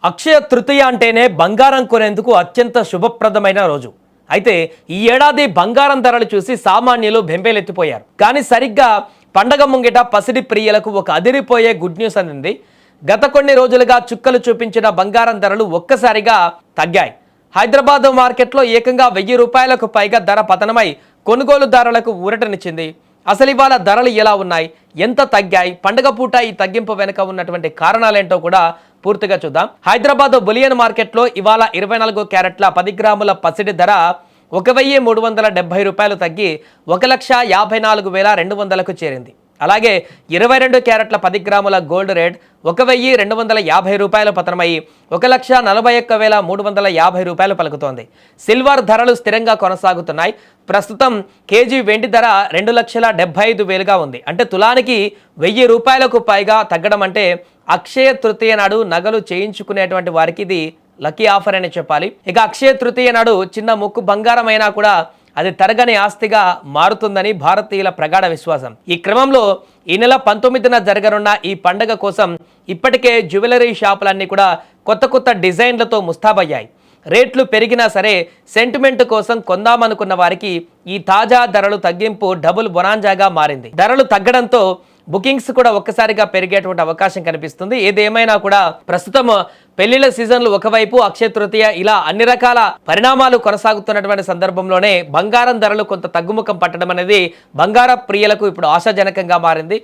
అక్షయ తృతీయ అంటేనే బంగారం కొనేందుకు అత్యంత శుభప్రదమైన రోజు. అయితే ఈ ఏడాది బంగారం ధరలు చూసి సామాన్యులు బెంబేలెత్తిపోయారు. కానీ సరిగ్గా పండగ ముంగిట పసిడి ప్రియులకు ఒక అదిరిపోయే గుడ్ న్యూస్ అందింది. గత కొన్ని రోజులుగా చుక్కలు చూపించిన బంగారం ధరలు ఒక్కసారిగా తగ్గాయి. హైదరాబాద్ మార్కెట్లో ఏకంగా 1000 రూపాయలకు పైగా ధర పతనమై కొనుగోలుదారులకు ఊరటనిచ్చింది. అసలు ఇవాళ ధరలు ఎలా ఉన్నాయి, ఎంత తగ్గాయి, పండుగ పూట ఈ తగ్గింపు వెనుక ఉన్నటువంటి కారణాలేంటో కూడా పూర్తిగా చూద్దాం. హైదరాబాద్ బులియన్ మార్కెట్లో ఇవాళ 24 క్యారెట్ల 10 గ్రాముల పసిడి ధర 1370 రూపాయలు తగ్గి 1,54,200కు చేరింది. అలాగే 22 క్యారెట్ల 10 గ్రాముల గోల్డ్ రేట్ 1,250 రూపాయలు పతనమై 1,41,350 రూపాయలు పలుకుతోంది. సిల్వర్ ధరలు స్థిరంగా కొనసాగుతున్నాయి. ప్రస్తుతం కేజీ వెండి ధర 2,75,000గా ఉంది. అంటే తులానికి 1000 రూపాయలకు పైగా తగ్గడం అంటే అక్షయ తృతీయ నాడు నగలు చేయించుకునేటువంటి వారికి ఇది లక్కీ ఆఫర్ అని చెప్పాలి. ఇక అక్షయ తృతీయ నాడు చిన్న ముక్కు బంగారం అయినా కూడా అది తరగని ఆస్తిగా మారుతుందని భారతీయుల ప్రగాఢ విశ్వాసం. ఈ క్రమంలో ఈ నెల 19న జరగనున్న ఈ పండుగ కోసం ఇప్పటికే జ్యువెలరీ షాపులన్నీ కూడా కొత్త డిజైన్లతో ముస్తాబయ్యాయి. రేట్లు పెరిగినా సరే సెంటిమెంట్ కోసం కొందామనుకున్న వారికి ఈ తాజా ధరలు తగ్గింపు డబుల్ బొనాంజాగా మారింది. ధరలు తగ్గడంతో బుకింగ్స్ కూడా ఒక్కసారిగా పెరిగేటువంటి అవకాశం కనిపిస్తుంది. ఏదేమైనా కూడా ప్రస్తుతం పెళ్లిళ్ల సీజన్లు ఒకవైపు, అక్షయ తృతీయ, ఇలా అన్ని రకాల పరిణామాలు కొనసాగుతున్నటువంటి సందర్భంలోనే బంగారం ధరలు కొంత తగ్గుముఖం పట్టడం అనేది బంగార ప్రియులకు ఇప్పుడు ఆశాజనకంగా మారింది.